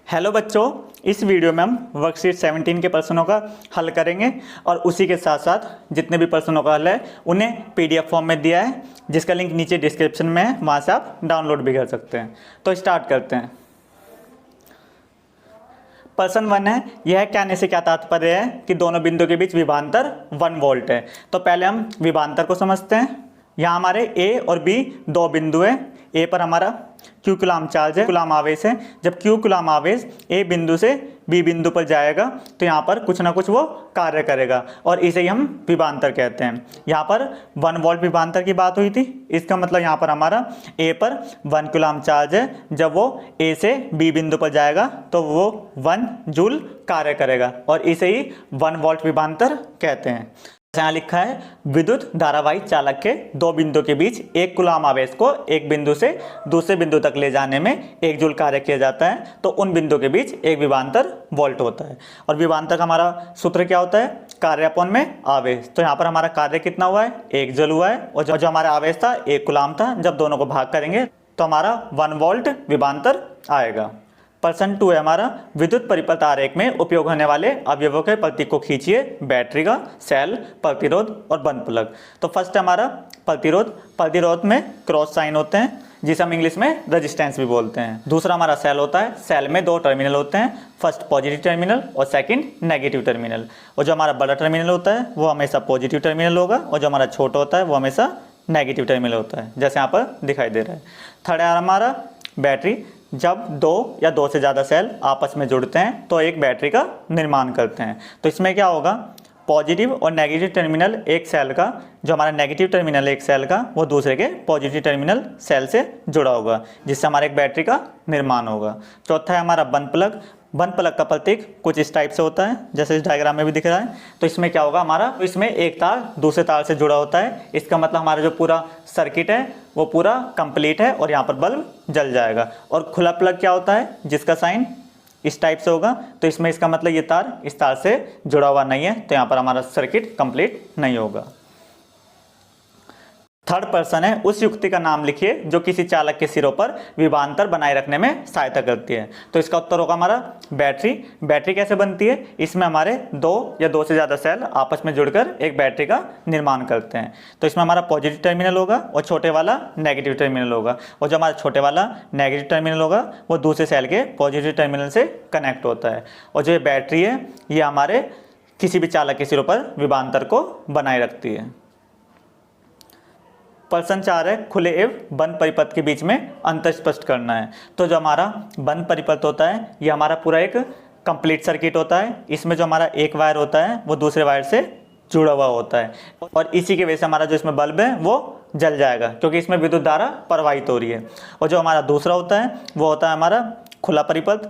Hello बच्चों, इस video में हम वर्कशीट 17 के प्रश्नों का हल करेंगे और उसी के साथ साथ जितने भी प्रश्नों का हल है उन्हें पीडीएफ फॉर्म में दिया है, जिसका लिंक नीचे डिस्क्रिप्शन में है, वहाँ से आप डाउनलोड भी कर सकते हैं। तो स्टार्ट करते हैं। प्रश्न 1 है, यह कहने से क्या तात्पर्य है कि दोनों बिंदु के बीच विभवांतर 1 वोल्ट है। तो पहले हम विभवांतर को समझते हैं। यहाँ हमारे ए और बी दो बिंदु है। ए पर हमारा Q कूलाम चार्ज है, कूलाम आवेश है। जब Q कूलाम आवेश ए बिंदु से बी बिंदु पर जाएगा तो यहाँ पर कुछ ना कुछ वो कार्य करेगा और इसे ही हम विभवांतर कहते हैं। यहाँ पर 1 वोल्ट विभवांतर की बात हुई थी। इसका मतलब यहाँ पर हमारा ए पर 1 कूलाम चार्ज है। जब वो ए से बी बिंदु पर जाएगा तो वो 1 जूल कार्य करेगा और इसे ही 1 वोल्ट विभवांतर कहते हैं। यहाँ लिखा है, विद्युत धारावाही चालक के दो बिंदु के बीच 1 कूलाम आवेश को एक बिंदु से दूसरे बिंदु तक ले जाने में 1 जूल कार्य किया जाता है। तो उन बिंदु के बीच एक विभवांतर वोल्ट होता है। और विभवांतर का हमारा सूत्र क्या होता है? कार्य अपॉन में आवेश। तो यहाँ पर हमारा कार्य कितना हुआ है? 1 जूल हुआ है। और जो हमारा आवेश था 1 कूलाम था। जब दोनों को भाग करेंगे तो हमारा 1 वोल्ट विभवांतर आएगा। प्रश्न 2 है हमारा, विद्युत परिपथ आरेख में उपयोग होने वाले अवयवों के प्रतीक को खींचिए। बैटरी का, सेल, प्रतिरोध और बंद प्लग। तो फर्स्ट है हमारा प्रतिरोध। प्रतिरोध में क्रॉस साइन होते हैं जिसे हम इंग्लिश में रेजिस्टेंस भी बोलते हैं। दूसरा हमारा सेल होता है। सेल में 2 टर्मिनल होते हैं, फर्स्ट पॉजिटिव टर्मिनल और सेकंड नेगेटिव टर्मिनल। और जो हमारा बड़ा टर्मिनल होता है वो हमेशा पॉजिटिव टर्मिनल होगा और जो हमारा छोटा होता है वो हमेशा नेगेटिव टर्मिनल होता है, जैसे यहाँ पर दिखाई दे रहा है। थर्ड है हमारा बैटरी। जब 2 या 2 से ज़्यादा सेल आपस में जुड़ते हैं तो एक बैटरी का निर्माण करते हैं। तो इसमें क्या होगा? पॉजिटिव और नेगेटिव टर्मिनल एक सेल का, जो हमारा नेगेटिव टर्मिनल एक सेल का वो दूसरे के पॉजिटिव टर्मिनल सेल से जुड़ा होगा, जिससे हमारे एक बैटरी का निर्माण होगा। चौथा है हमारा बंद प्लग। बंद प्लग का प्रतीक कुछ इस टाइप से होता है, जैसे इस डायग्राम में भी दिख रहा है। तो इसमें क्या होगा हमारा? इसमें एक तार दूसरे तार से जुड़ा होता है। इसका मतलब हमारा जो पूरा सर्किट है वो पूरा कंप्लीट है और यहाँ पर बल्ब जल जाएगा। और खुला प्लग क्या होता है? जिसका साइन इस टाइप से होगा। तो इसमें इसका मतलब ये तार इस तार से जुड़ा हुआ नहीं है, तो यहाँ पर हमारा सर्किट कंप्लीट नहीं होगा। थर्ड प्रश्न है, उस युक्ति का नाम लिखिए जो किसी चालक के सिरों पर विभवांतर बनाए रखने में सहायता करती है। तो इसका उत्तर होगा हमारा बैटरी। बैटरी कैसे बनती है? इसमें हमारे 2 या 2 से ज़्यादा सेल आपस में जुड़कर एक बैटरी का निर्माण करते हैं। तो इसमें हमारा पॉजिटिव टर्मिनल होगा और छोटे वाला नेगेटिव टर्मिनल होगा। और जो हमारा छोटे वाला नेगेटिव टर्मिनल होगा वो दूसरे सेल के पॉजिटिव टर्मिनल से कनेक्ट होता है। और जो ये बैटरी है ये हमारे किसी भी चालक के सिरों पर विभवांतर को बनाए रखती है। प्रश्न 4 है, खुले एवं बंद परिपथ के बीच में अंतर स्पष्ट करना है। तो जो हमारा बंद परिपथ होता है ये हमारा पूरा एक कंप्लीट सर्किट होता है। इसमें जो हमारा एक वायर होता है वो दूसरे वायर से जुड़ा हुआ होता है और इसी की वजह से हमारा जो इसमें बल्ब है वो जल जाएगा, क्योंकि इसमें विद्युत धारा प्रवाहित हो रही है। और जो हमारा दूसरा होता है वो होता है हमारा खुला परिपथ।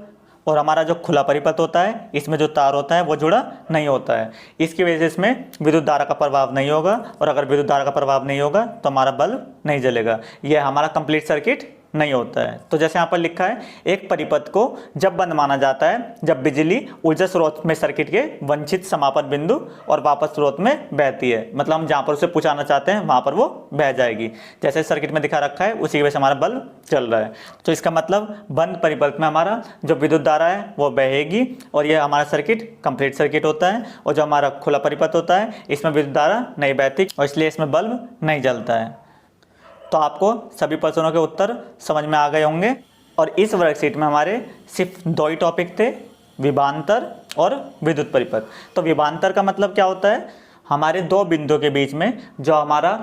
और हमारा जो खुला परिपथ होता है इसमें जो तार होता है वो जुड़ा नहीं होता है। इसकी वजह से इसमें विद्युत धारा का प्रभाव नहीं होगा और अगर विद्युत धारा का प्रभाव नहीं होगा तो हमारा बल्ब नहीं जलेगा। यह हमारा कंप्लीट सर्किट नहीं होता है। तो जैसे यहाँ पर लिखा है, एक परिपथ को जब बंद माना जाता है जब बिजली ऊर्जा स्रोत में सर्किट के वंचित समापन बिंदु और वापस स्रोत में बहती है। मतलब हम जहाँ पर उसे पहुँचाना चाहते हैं वहाँ पर वो बह जाएगी। जैसे सर्किट में दिखा रखा है उसी की वजह से हमारा बल्ब चल रहा है। तो इसका मतलब बंद परिपथ में हमारा जो विद्युत धारा है वो बहेगी और यह हमारा सर्किट कंप्लीट सर्किट होता है। और जो हमारा खुला परिपथ होता है इसमें विद्युत धारा नहीं बहती और इसलिए इसमें बल्ब नहीं जलता है। तो आपको सभी प्रश्नों के उत्तर समझ में आ गए होंगे। और इस वर्कशीट में हमारे सिर्फ 2 ही टॉपिक थे, विभवांतर और विद्युत परिपथ। तो विभवांतर का मतलब क्या होता है? हमारे 2 बिंदु के बीच में जो हमारा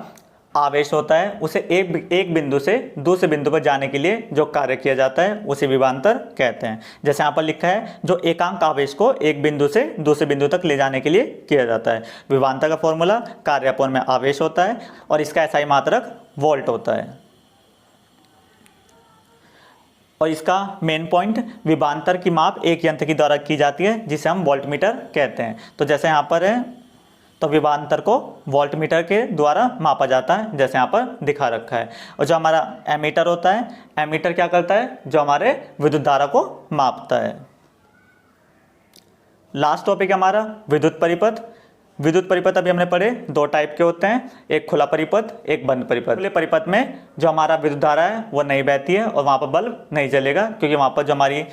आवेश होता है उसे एक बिंदु से दूसरे बिंदु पर जाने के लिए जो कार्य किया जाता है उसे विभवांतर कहते हैं। जैसे यहाँ पर लिखा है, जो एकांक आवेश को एक बिंदु से दूसरे बिंदु तक ले जाने के लिए किया जाता है। विभवांतर का फॉर्मूला कार्य अपॉन में आवेश होता है और इसका SI मात्रक वोल्ट होता है। और इसका मेन पॉइंट, विभवांतर की माप एक यंत्र के द्वारा की जाती है जिसे हम वोल्टमीटर कहते हैं। तो जैसे यहाँ पर है, तो विभवांतर को वोल्टमीटर के द्वारा मापा जाता है, जैसे यहाँ पर दिखा रखा है। और जो हमारा एमीटर होता है, एमीटर क्या करता है? जो हमारे विद्युत धारा को मापता है। लास्ट टॉपिक हमारा विद्युत परिपथ। विद्युत परिपथ अभी हमने पढ़े 2 टाइप के होते हैं, एक खुला परिपथ, एक बंद परिपथ। खुले परिपथ में जो हमारा विद्युत धारा है वो नहीं बहती है और वहाँ पर बल्ब नहीं जलेगा, क्योंकि वहाँ पर जो हमारी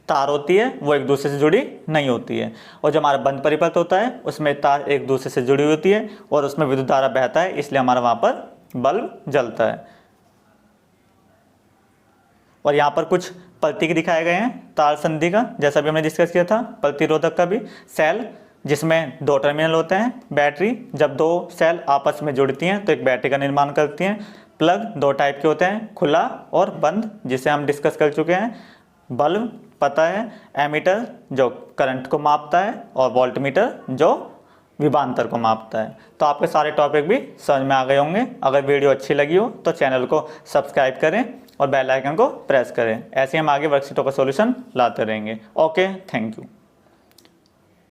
तार होती है वो एक दूसरे से जुड़ी नहीं होती है। और जो हमारा बंद परिपथ होता है उसमें तार एक दूसरे से जुड़ी होती है और उसमें विद्युत धारा बहता है, इसलिए हमारा वहाँ पर बल्ब जलता है। और यहाँ पर कुछ प्रतीक दिखाए गए हैं तार संधि का, जैसा भी हमने डिस्कस किया था प्रतिरोधक का भी। सेल जिसमें दो टर्मिनल होते हैं, बैटरी जब दो सेल आपस में जुड़ती हैं तो एक बैटरी का निर्माण करती हैं। प्लग दो टाइप के होते हैं, खुला और बंद, जिसे हम डिस्कस कर चुके हैं। बल्ब पता है, एमीटर जो करंट को मापता है और वोल्टमीटर जो विभवांतर को मापता है। तो आपके सारे टॉपिक भी समझ में आ गए होंगे। अगर वीडियो अच्छी लगी हो तो चैनल को सब्सक्राइब करें और बेल आइकन को प्रेस करें। ऐसे हम आगे वर्कशीटों का सॉल्यूशन लाते रहेंगे। Okay, thank you.